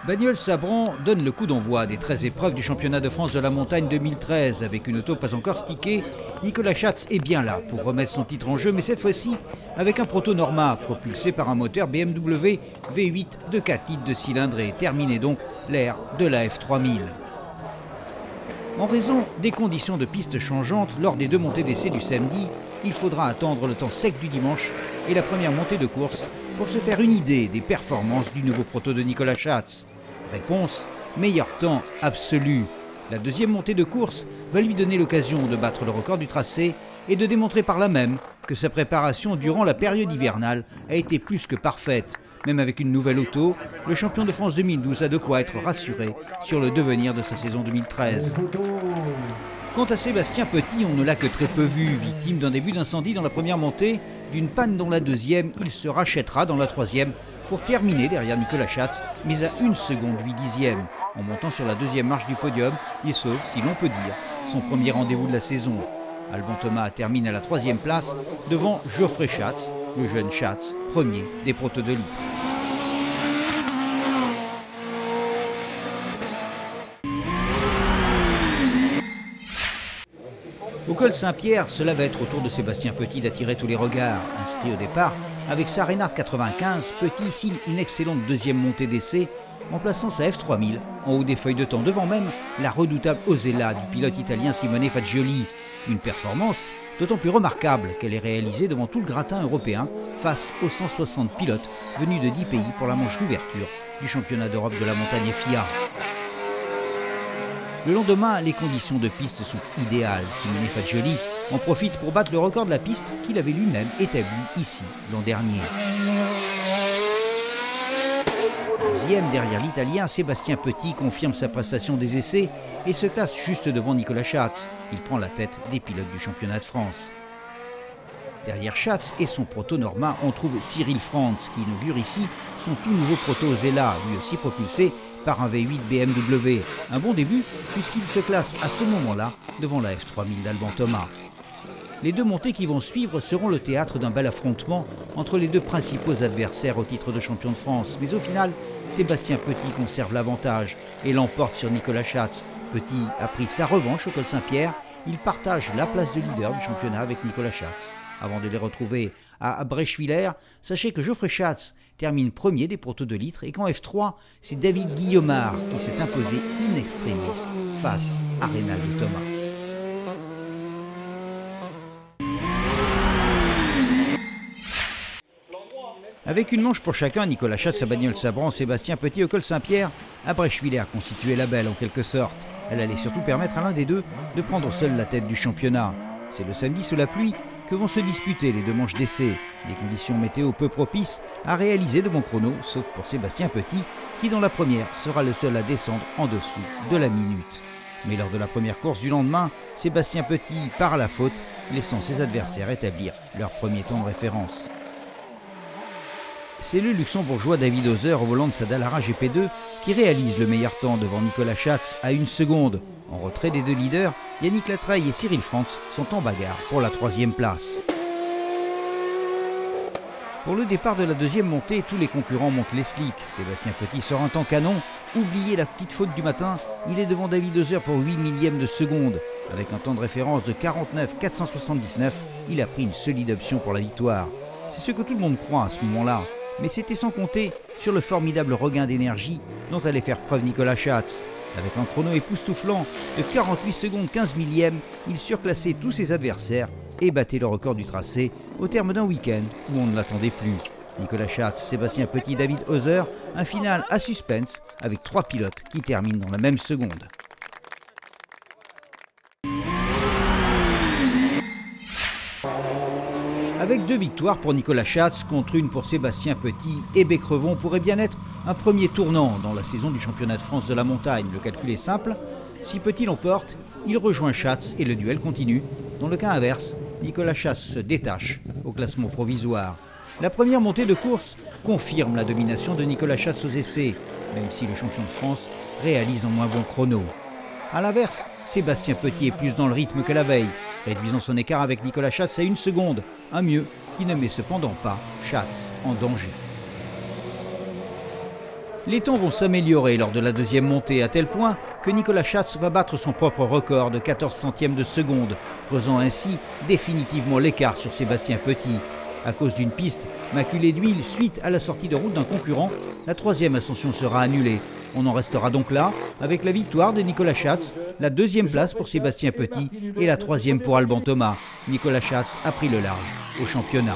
Bagnols-Sabran donne le coup d'envoi des 13 épreuves du championnat de France de la montagne 2013. Avec une auto pas encore stickée, Nicolas Schatz est bien là pour remettre son titre en jeu, mais cette fois-ci avec un proto Norma propulsé par un moteur BMW V8 de 4 litres de cylindre et terminé donc l'ère de la F3000. En raison des conditions de piste changeantes lors des deux montées d'essai du samedi, il faudra attendre le temps sec du dimanche et la première montée de course pour se faire une idée des performances du nouveau proto de Nicolas Schatz. Réponse, meilleur temps absolu. La deuxième montée de course va lui donner l'occasion de battre le record du tracé et de démontrer par là même que sa préparation durant la période hivernale a été plus que parfaite. Même avec une nouvelle auto, le champion de France 2012 a de quoi être rassuré sur le devenir de sa saison 2013. Quant à Sébastien Petit, on ne l'a que très peu vu, victime d'un début d'incendie dans la première montée, d'une panne dans la deuxième, il se rachètera dans la troisième pour terminer derrière Nicolas Schatz, mais à 1 seconde 8 dixièmes. En montant sur la deuxième marche du podium, il sauve, si l'on peut dire, son premier rendez-vous de la saison. Alban Thomas termine à la troisième place devant Geoffrey Schatz, le jeune Schatz, premier des protos de litre. Au col Saint-Pierre, cela va être au tour de Sébastien Petit d'attirer tous les regards. Inscrit au départ avec sa Reynard 95, Petit signe une excellente deuxième montée d'essai en plaçant sa F3000 en haut des feuilles de temps, devant même la redoutable Osella du pilote italien Simone Fagioli. Une performance d'autant plus remarquable qu'elle est réalisée devant tout le gratin européen face aux 160 pilotes venus de 10 pays pour la manche d'ouverture du championnat d'Europe de la montagne FIA. Le lendemain, les conditions de piste sont idéales. Simone Fagioli en profite pour battre le record de la piste qu'il avait lui-même établi ici l'an dernier. Deuxième derrière l'Italien, Sébastien Petit confirme sa prestation des essais et se classe juste devant Nicolas Schatz. Il prend la tête des pilotes du championnat de France. Derrière Schatz et son proto Norma, on trouve Cyril Franz qui inaugure ici son tout nouveau proto Osella, lui aussi propulsé par un V8 BMW. Un bon début puisqu'il se classe à ce moment-là devant la F3000 d'Alban Thomas. Les deux montées qui vont suivre seront le théâtre d'un bel affrontement entre les deux principaux adversaires au titre de champion de France. Mais au final, Sébastien Petit conserve l'avantage et l'emporte sur Nicolas Schatz. Petit a pris sa revanche au col Saint-Pierre. Il partage la place de leader du championnat avec Nicolas Schatz. Avant de les retrouver à Breschwiller, sachez que Geoffrey Schatz termine premier des protos de litre et qu'en F3, c'est David Guillaumard qui s'est imposé in extremis face à Reynald Thomas. Avec une manche pour chacun, Nicolas Schatz à Bagnols-Sabran, Sébastien Petit au col Saint-Pierre, à Breschwiller constituait la belle en quelque sorte. Elle allait surtout permettre à l'un des deux de prendre seul la tête du championnat. C'est le samedi sous la pluie que vont se disputer les deux manches d'essai. Des conditions météo peu propices à réaliser de bons chronos, sauf pour Sébastien Petit, qui dans la première sera le seul à descendre en dessous de la minute. Mais lors de la première course du lendemain, Sébastien Petit part à la faute, laissant ses adversaires établir leur premier temps de référence. C'est le luxembourgeois David Oser au volant de sa Dallara GP2 qui réalise le meilleur temps devant Nicolas Schatz à 1 seconde. En retrait des deux leaders, Yannick Latreille et Cyril Franz sont en bagarre pour la troisième place. Pour le départ de la deuxième montée, tous les concurrents montent les slicks. Sébastien Petit sort un temps canon. Oubliez la petite faute du matin, il est devant David Oser pour 8 millièmes de seconde. Avec un temps de référence de 49,479, il a pris une solide option pour la victoire. C'est ce que tout le monde croit à ce moment-là. Mais c'était sans compter sur le formidable regain d'énergie dont allait faire preuve Nicolas Schatz. Avec un chrono époustouflant de 48 secondes 15 millièmes, il surclassait tous ses adversaires et battait le record du tracé au terme d'un week-end où on ne l'attendait plus. Nicolas Schatz, Sébastien Petit, David Oser, un final à suspense avec 3 pilotes qui terminent dans la même seconde. Avec 2 victoires pour Nicolas Schatz contre une pour Sébastien Petit et Becrevon pourrait bien être un premier tournant dans la saison du championnat de France de la montagne. Le calcul est simple, si Petit l'emporte, il rejoint Schatz et le duel continue. Dans le cas inverse, Nicolas Schatz se détache au classement provisoire. La première montée de course confirme la domination de Nicolas Schatz aux essais, même si le champion de France réalise un moins bon chrono. A l'inverse, Sébastien Petit est plus dans le rythme que la veille, réduisant son écart avec Nicolas Schatz à 1 seconde, un mieux qui ne met cependant pas Schatz en danger. Les temps vont s'améliorer lors de la deuxième montée, à tel point que Nicolas Schatz va battre son propre record de 14 centièmes de seconde, creusant ainsi définitivement l'écart sur Sébastien Petit. À cause d'une piste maculée d'huile suite à la sortie de route d'un concurrent, la troisième ascension sera annulée. On en restera donc là, avec la victoire de Nicolas Schatz, la deuxième place pour Sébastien Petit et la troisième pour Alban Thomas. Nicolas Schatz a pris le large au championnat.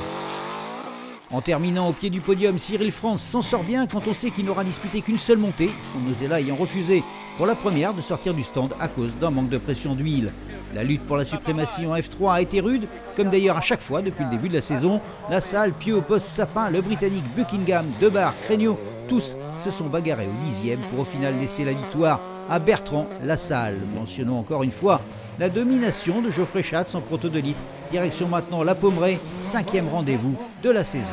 En terminant au pied du podium, Cyril France s'en sort bien quand on sait qu'il n'aura disputé qu'une seule montée, son Osella ayant refusé pour la première de sortir du stand à cause d'un manque de pression d'huile. La lutte pour la suprématie en F3 a été rude, comme d'ailleurs à chaque fois depuis le début de la saison. La Salle, Pieux, Post, Sapin, le Britannique, Buckingham, Debar, Crégnot, tous se sont bagarrés au 10e pour au final laisser la victoire à Bertrand Lassalle. Mentionnons encore une fois la domination de Geoffrey Schatz en proto 2 litres. Direction maintenant La Pommeraye, 5e rendez-vous de la saison.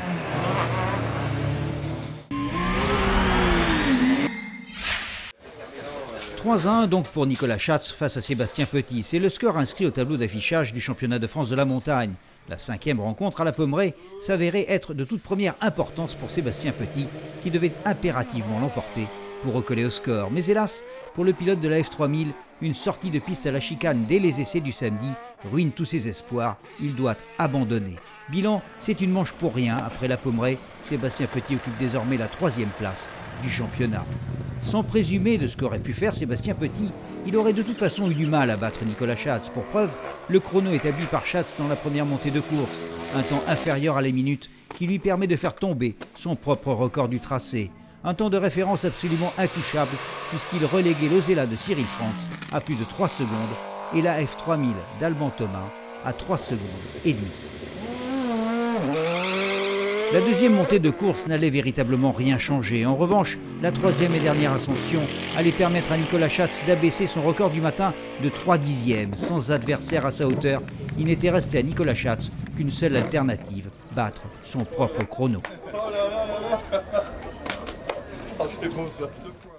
« 3-1 donc pour Nicolas Schatz face à Sébastien Petit. C'est le score inscrit au tableau d'affichage du championnat de France de la montagne. La 5e rencontre à La Pommeraye s'avérait être de toute première importance pour Sébastien Petit, qui devait impérativement l'emporter pour recoller au score. Mais hélas, pour le pilote de la F3000, une sortie de piste à la chicane dès les essais du samedi ruine tous ses espoirs. Il doit abandonner. Bilan, c'est une manche pour rien. Après La Pommeraye, Sébastien Petit occupe désormais la 3e place du championnat. Sans présumer de ce qu'aurait pu faire Sébastien Petit, il aurait de toute façon eu du mal à battre Nicolas Schatz. Pour preuve, le chrono établi par Schatz dans la première montée de course, un temps inférieur à la minute qui lui permet de faire tomber son propre record du tracé. Un temps de référence absolument intouchable puisqu'il reléguait l'Osella de Cyril France à plus de 3 secondes et la F3000 d'Alban Thomas à 3 secondes et demie. La deuxième montée de course n'allait véritablement rien changer. En revanche, la troisième et dernière ascension allait permettre à Nicolas Schatz d'abaisser son record du matin de 3 dixièmes. Sans adversaire à sa hauteur, il n'était resté à Nicolas Schatz qu'une seule alternative, battre son propre chrono. Ah, c'est beau ça, 2 fois.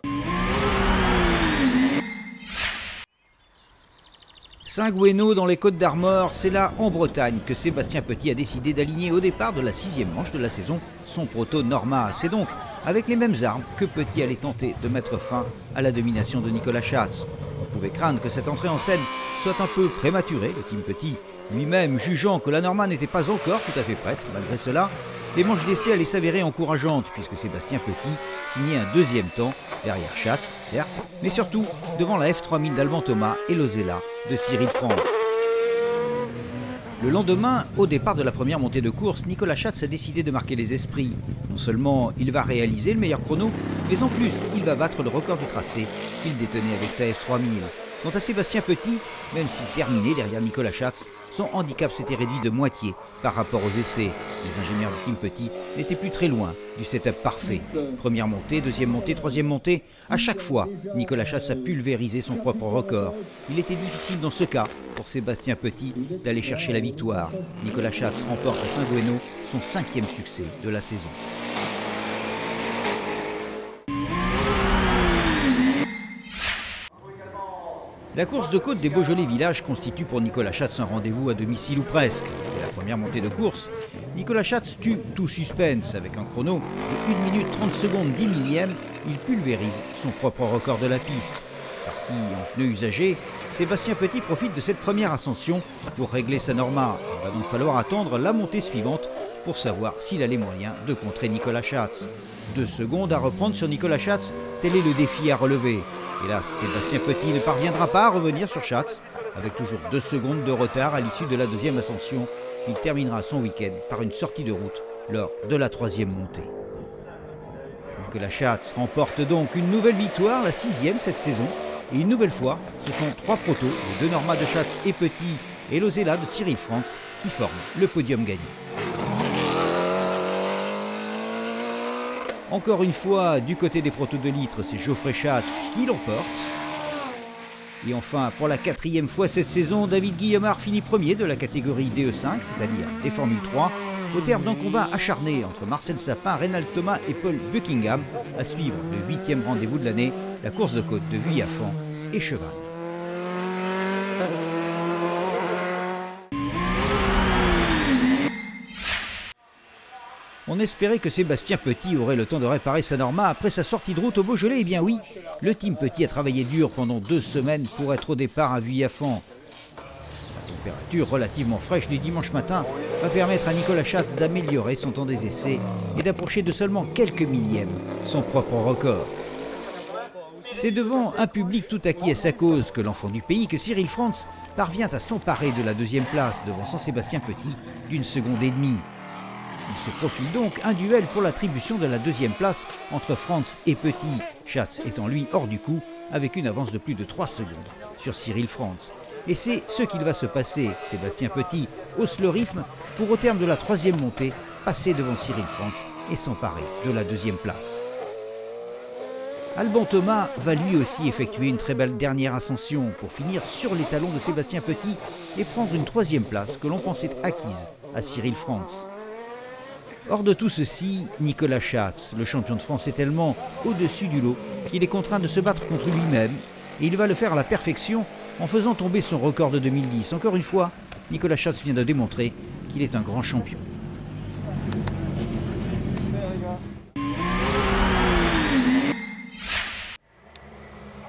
Saint-Gouénot dans les Côtes d'Armor, c'est là en Bretagne que Sébastien Petit a décidé d'aligner au départ de la 6e manche de la saison son proto Norma. C'est donc avec les mêmes armes que Petit allait tenter de mettre fin à la domination de Nicolas Schatz. On pouvait craindre que cette entrée en scène soit un peu prématurée, le Team Petit lui-même jugeant que la Norma n'était pas encore tout à fait prête. Malgré cela, les manches d'essai allaient s'avérer encourageantes puisque Sébastien Petit signait un deuxième temps derrière Schatz, certes, mais surtout devant la F3000 d'Alban Thomas et l'Osella de Cyril France. Le lendemain, au départ de la première montée de course, Nicolas Schatz a décidé de marquer les esprits. Non seulement il va réaliser le meilleur chrono, mais en plus il va battre le record du tracé qu'il détenait avec sa F3000. Quant à Sébastien Petit, même s'il terminait derrière Nicolas Schatz, son handicap s'était réduit de moitié par rapport aux essais. Les ingénieurs du Team Petit n'étaient plus très loin du setup parfait. Première montée, deuxième montée, troisième montée, à chaque fois, Nicolas Schatz a pulvérisé son propre record. Il était difficile dans ce cas pour Sébastien Petit d'aller chercher la victoire. Nicolas Schatz remporte à Saint-Gouénot son 5e succès de la saison. La course de côte des Beaujolais Villages constitue pour Nicolas Schatz un rendez-vous à domicile ou presque. Dès la première montée de course, Nicolas Schatz tue tout suspense. Avec un chrono de 1 minute 30 secondes 10 millièmes, il pulvérise son propre record de la piste. Parti en pneus usagés, Sébastien Petit profite de cette première ascension pour régler sa Norma. Il va donc falloir attendre la montée suivante pour savoir s'il a les moyens de contrer Nicolas Schatz. 2 secondes à reprendre sur Nicolas Schatz, tel est le défi à relever. Hélas, Sébastien Petit ne parviendra pas à revenir sur Schatz. Avec toujours 2 secondes de retard à l'issue de la deuxième ascension, il terminera son week-end par une sortie de route lors de la 3e montée. Nicolas Schatz remporte donc une nouvelle victoire, la 6e cette saison. Et une nouvelle fois, ce sont 3 protos, les 2 Normas de Schatz et Petit et l'Osella de Cyril France qui forment le podium gagnant. Encore une fois, du côté des protos de litres, c'est Geoffrey Schatz qui l'emporte. Et enfin, pour la 4e fois cette saison, David Guillemard finit premier de la catégorie DE5, c'est-à-dire des Formule 3, au terme d'un combat acharné entre Marcel Sapin, Reynald Thomas et Paul Buckingham, à suivre le 8e rendez-vous de l'année, la course de côte de Vuillafan et Cheval. On On espérait que Sébastien Petit aurait le temps de réparer sa Norma après sa sortie de route au Beaujolais. Eh bien oui, le team Petit a travaillé dur pendant 2 semaines pour être au départ à Vuillafan. La température relativement fraîche du dimanche matin va permettre à Nicolas Schatz d'améliorer son temps des essais et d'approcher de seulement quelques millièmes son propre record. C'est devant un public tout acquis à sa cause que l'enfant du pays, que Cyril Frantz, parvient à s'emparer de la 2e place devant son Sébastien Petit d'1 seconde et demie. Il se profile donc un duel pour l'attribution de la 2e place entre Frantz et Petit, Schatz étant lui hors du coup avec une avance de plus de 3 secondes sur Cyril Frantz. Et c'est ce qu'il va se passer. Sébastien Petit hausse le rythme pour au terme de la 3e montée passer devant Cyril Frantz et s'emparer de la 2e place. Alban Thomas va lui aussi effectuer une très belle dernière ascension pour finir sur les talons de Sébastien Petit et prendre une 3e place que l'on pensait acquise à Cyril Frantz. Hors de tout ceci, Nicolas Schatz, le champion de France, est tellement au-dessus du lot qu'il est contraint de se battre contre lui-même et il va le faire à la perfection en faisant tomber son record de 2010. Encore une fois, Nicolas Schatz vient de démontrer qu'il est un grand champion.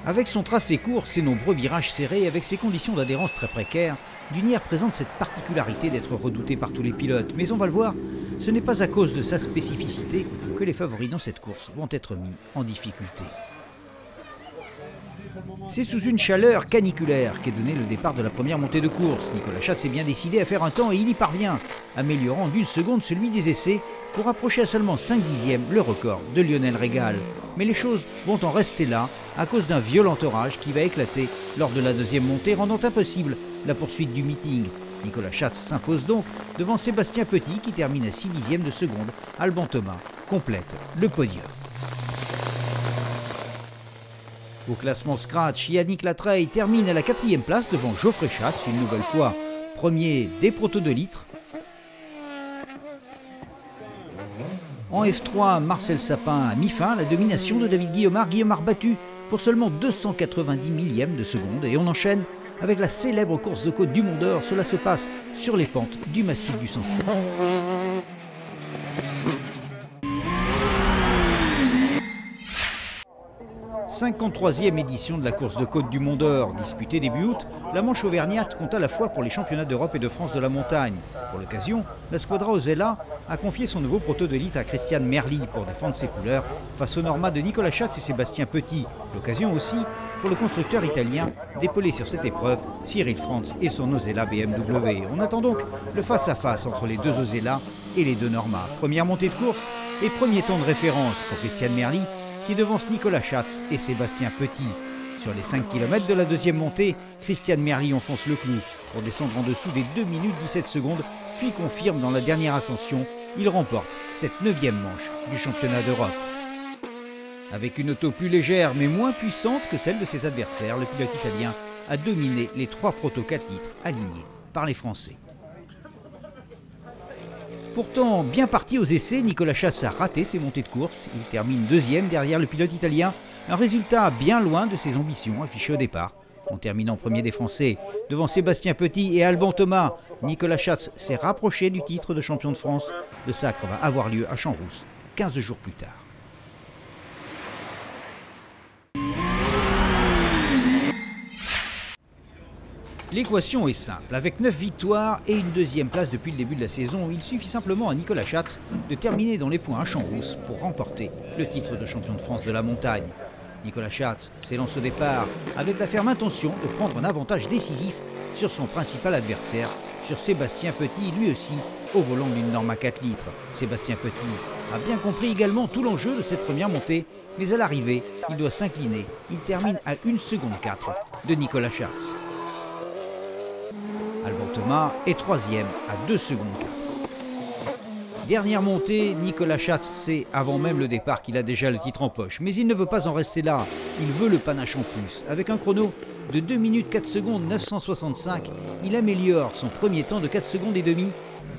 Avec son tracé court, ses nombreux virages serrés et avec ses conditions d'adhérence très précaires, Dunière présente cette particularité d'être redouté par tous les pilotes. Mais on va le voir, ce n'est pas à cause de sa spécificité que les favoris dans cette course vont être mis en difficulté. C'est sous une chaleur caniculaire qu'est donné le départ de la première montée de course. Nicolas Schatz est bien décidé à faire un temps et il y parvient, améliorant d'1 seconde celui des essais pour approcher à seulement 5 dixièmes le record de Lionel Régal. Mais les choses vont en rester là à cause d'un violent orage qui va éclater lors de la 2e montée, rendant impossible la poursuite du meeting. Nicolas Schatz s'impose donc devant Sébastien Petit qui termine à 6 dixièmes de seconde. Alban Thomas complète le podium. Au classement Scratch, Yannick Latreille termine à la 4e place devant Geoffrey Schatz, une nouvelle fois premier des protos de litre. En F3, Marcel Sapin a mis fin à la domination de David Guillaumard. Guillaumard battu pour seulement 290 millièmes de seconde. Et on enchaîne avec la célèbre course de côte du Mont d'Or. Cela se passe sur les pentes du massif du Sancy. 53e édition de la course de côte du Mont d'Or. Disputée début août, la Manche auvergnate compte à la fois pour les championnats d'Europe et de France de la montagne. Pour l'occasion, la Squadra Osella a confié son nouveau proto de litre à Christiane Merli pour défendre ses couleurs face aux Norma de Nicolas Schatz et Sébastien Petit. L'occasion aussi pour le constructeur italien d'épauler sur cette épreuve Cyril Frantz et son Osella BMW. On attend donc le face-à-face entre les 2 Osella et les 2 Norma. Première montée de course et premier temps de référence pour Christiane Merli qui devance Nicolas Schatz et Sébastien Petit. Sur les 5 km de la 2e montée, Christiane Merli enfonce le clou pour descendre en dessous des 2 minutes 17 secondes, puis confirme dans la dernière ascension, il remporte cette 9e manche du championnat d'Europe. Avec une auto plus légère mais moins puissante que celle de ses adversaires, le pilote italien a dominé les 3 protos 4 litres alignés par les Français. Pourtant bien parti aux essais, Nicolas Schatz a raté ses montées de course. Il termine 2e derrière le pilote italien, un résultat bien loin de ses ambitions affichées au départ. En terminant premier des Français, devant Sébastien Petit et Alban Thomas, Nicolas Schatz s'est rapproché du titre de champion de France. Le sacre va avoir lieu à Champs-Rousse 15 jours plus tard. L'équation est simple. Avec 9 victoires et une 2e place depuis le début de la saison, il suffit simplement à Nicolas Schatz de terminer dans les points à Champs-Rousse pour remporter le titre de champion de France de la montagne. Nicolas Schatz s'élance au départ avec la ferme intention de prendre un avantage décisif sur son principal adversaire, sur Sébastien Petit, lui aussi au volant d'une Norma 4 litres. Sébastien Petit a bien compris également tout l'enjeu de cette première montée, mais à l'arrivée, il doit s'incliner. Il termine à 1 seconde 4 de Nicolas Schatz. Alban Thomas est 3e à 2 secondes 4. Dernière montée, Nicolas Schatz sait avant même le départ qu'il a déjà le titre en poche. Mais il ne veut pas en rester là, il veut le panache en plus. Avec un chrono de 2 minutes 4 secondes 965, il améliore son premier temps de 4 secondes et demie,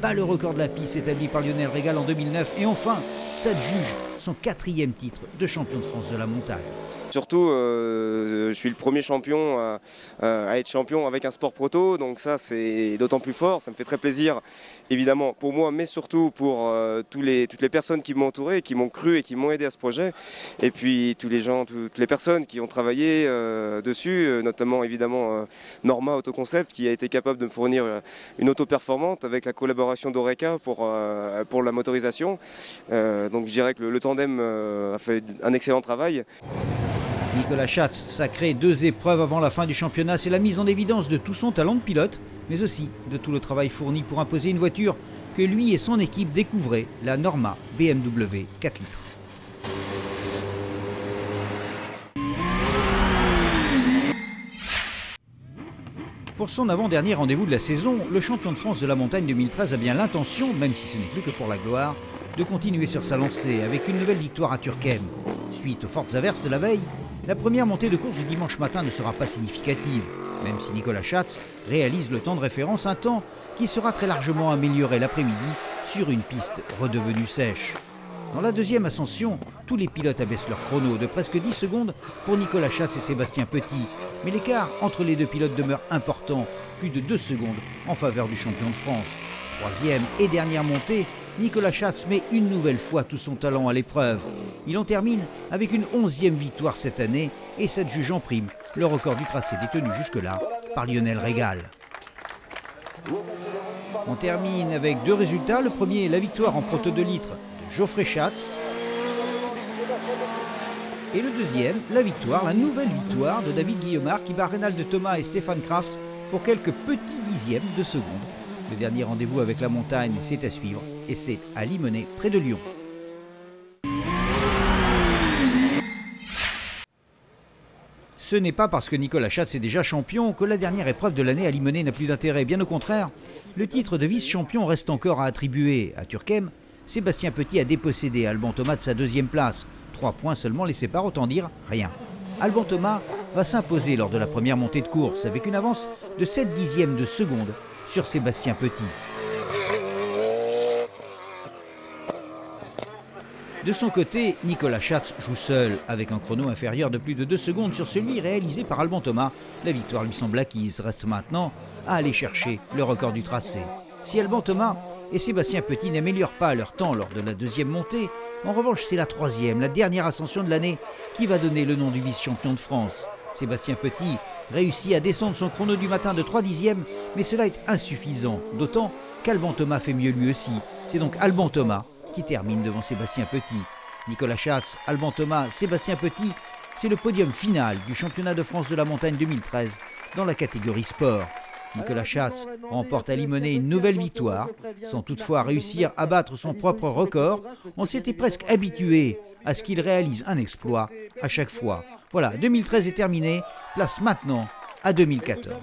bat le record de la piste établi par Lionel Régal en 2009 et enfin s'adjuge son 4e titre de champion de France de la montagne. surtout, je suis le premier champion à être champion avec un sport proto, donc ça c'est d'autant plus fort, ça me fait très plaisir évidemment pour moi, mais surtout pour toutes les personnes qui m'ont entouré, qui m'ont cru et qui m'ont aidé à ce projet, et puis tous les gens, toutes les personnes qui ont travaillé dessus, notamment évidemment Norma Autoconcept qui a été capable de me fournir une auto performante avec la collaboration d'Oreca pour la motorisation, donc je dirais que le tandem a fait un excellent travail. Nicolas Schatz sacré 2 épreuves avant la fin du championnat, c'est la mise en évidence de tout son talent de pilote, mais aussi de tout le travail fourni pour imposer une voiture que lui et son équipe découvraient, la Norma BMW 4 litres. Pour son avant-dernier rendez-vous de la saison, le champion de France de la montagne 2013 a bien l'intention, même si ce n'est plus que pour la gloire, de continuer sur sa lancée avec une nouvelle victoire à Turckheim. Suite aux fortes averses de la veille, la première montée de course du dimanche matin ne sera pas significative, même si Nicolas Schatz réalise le temps de référence, un temps qui sera très largement amélioré l'après-midi sur une piste redevenue sèche. Dans la deuxième ascension, tous les pilotes abaissent leur chrono de presque 10 secondes pour Nicolas Schatz et Sébastien Petit, mais l'écart entre les deux pilotes demeure important, plus de 2 secondes en faveur du champion de France. Troisième et dernière montée, Nicolas Schatz met une nouvelle fois tout son talent à l'épreuve. Il en termine avec une 11e victoire cette année et s'adjuge en prime le record du tracé détenu jusque-là par Lionel Régal. On termine avec 2 résultats. Le premier, la victoire en proto 2 litres de Geoffrey Schatz. Et le deuxième, la nouvelle victoire de David Guillaumard qui bat Reynald Thomas et Stéphane Kraft pour quelques petits dixièmes de seconde. Le dernier rendez-vous avec la montagne, c'est à suivre et c'est à Limonest, près de Lyon. Ce n'est pas parce que Nicolas Schatz est déjà champion que la dernière épreuve de l'année à Limonest n'a plus d'intérêt. Bien au contraire, le titre de vice-champion reste encore à attribuer. À Turckheim, Sébastien Petit a dépossédé Alban Thomas de sa 2e place. 3 points seulement les séparent, autant dire rien. Alban Thomas va s'imposer lors de la première montée de course avec une avance de 7 dixièmes de seconde sur Sébastien Petit. De son côté, Nicolas Schatz joue seul, avec un chrono inférieur de plus de 2 secondes sur celui réalisé par Alban Thomas. La victoire lui semble acquise, reste maintenant à aller chercher le record du tracé. Si Alban Thomas et Sébastien Petit n'améliorent pas leur temps lors de la 2e montée, en revanche c'est la 3e, la dernière ascension de l'année, qui va donner le nom du vice-champion de France. Sébastien Petit réussit à descendre son chrono du matin de 3 dixièmes, mais cela est insuffisant, d'autant qu'Alban Thomas fait mieux lui aussi. C'est donc Alban Thomas qui termine devant Sébastien Petit. Nicolas Schatz, Alban Thomas, Sébastien Petit, c'est le podium final du championnat de France de la montagne 2013 dans la catégorie sport. Nicolas Schatz remporte à Limonest une nouvelle victoire, sans toutefois réussir à battre son propre record. On s'était presque habitué à ce qu'il réalise un exploit à chaque fois. Voilà, 2013 est terminé, place maintenant à 2014.